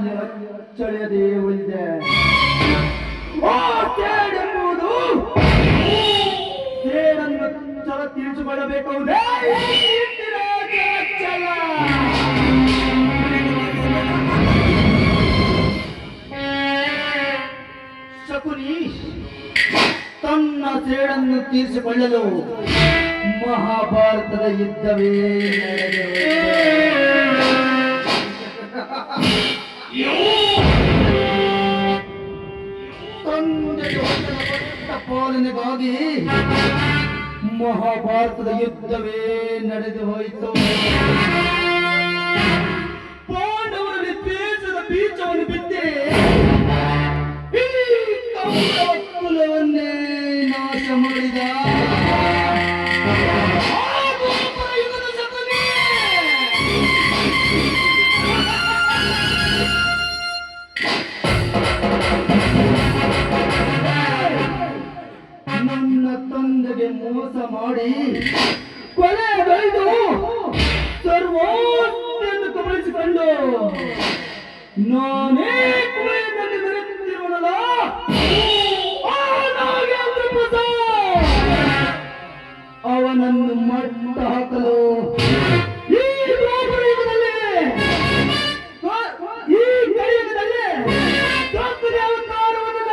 ಮನದಲ್ಲಿ ಅಚ್ಚಳಿಯದೇ ಉಳಿದೆ. ಎಂಬುದು ಸೇಡನ್ನು ಚಲ ತಿಳಿಸಿಕೊಳ್ಳಬೇಕೌದೇ ಶಕುನಿ ತನ್ನ ಸೇಡನ್ನು ತೀರಿಸಿಕೊಳ್ಳಲು ಮಹಾಭಾರತದ ಯುದ್ಧವೇ ತಂದೆಗೆ ಪಾಲನೆಗಾಗಿ ಮಹಾಭಾರತದ ಯುದ್ಧವೇ ನಡೆದು ಹೋಯಿತು. ಪಾಂಡವರ ವಿದ್ವೇಷದ ಬೀಜವನ್ನು ಬಿದ್ದೆ ಈ ಕೌರವ ಕುಲವನ್ನೇ ನಾಶ ಮಾಡಿದ. ನನ್ನ ತಂದೆಗೆ ಮೋಸ ಮಾಡಿ ಕೊಲೆಗೈದು ಸರ್ವೋತ್ತನ್ನು ಕಬಳಿಸಿಕೊಂಡು ನಾನೇ ಕುವೆಯಲ್ಲಿ ಮೆರೆಯುತ್ತಿರುವನಲ್ಲ ಅವನನ್ನು ಮಟ್ಟ ಹಾಕಲು ಈ ಯುಗದಲ್ಲಿ ಈ ಕಲಿಯುಗದಲ್ಲಿ ಅವತಾರವನ್ನು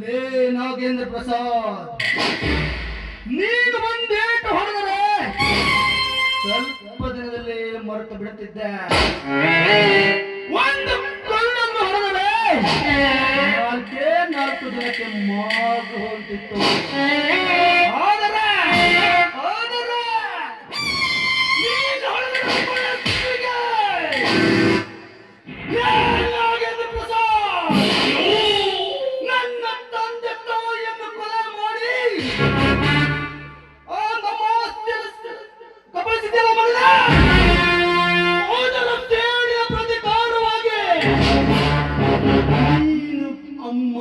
ಲೇ ನಾಗೇಂದ್ರ ಪ್ರಸಾದ್, ನೀನು ಒಂದೇಟು ಹೊಡೆದರೆ ಸ್ವಲ್ಪ ದಿನದಲ್ಲಿ ಮರೆತು ಬಿಡುತ್ತಿದ್ದೆ. ಒಂದು ಕಲ್ಲನ್ನು ಹೊಡೆದರೆ ನಾಲ್ಕು ದಿನಕ್ಕೆ ಮಾರ್ಗು ಹೋಗ್ತಿತ್ತು. ಆದರೆ ನೀನು ನಾಗೇಂದ್ರ ಪ್ರಸಾದ್ ನನ್ನ ತಂದೆ ತಾಯಿಯನ್ನು ಕೊಲೆ ಮಾಡಿ ನಮ್ಮ ಕಬಳಿಸಿದ್ದೇವೆ ಮಲ್ಲ. ಅದರ ಸೇಡಿಯ ಪ್ರತಿಕಾರವಾಗಿ ನೀನು ಅಮ್ಮ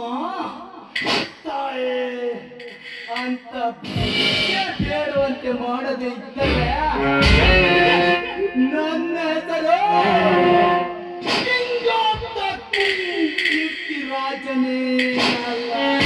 ತಾಯೇ ಅಂತ ಬೇಡುವಂತೆ ಮಾಡದೇ ಇದ್ದರೆ ನನ್ನ ಹೆಸರು ರಾಜನೇ ಅಲ್ಲ.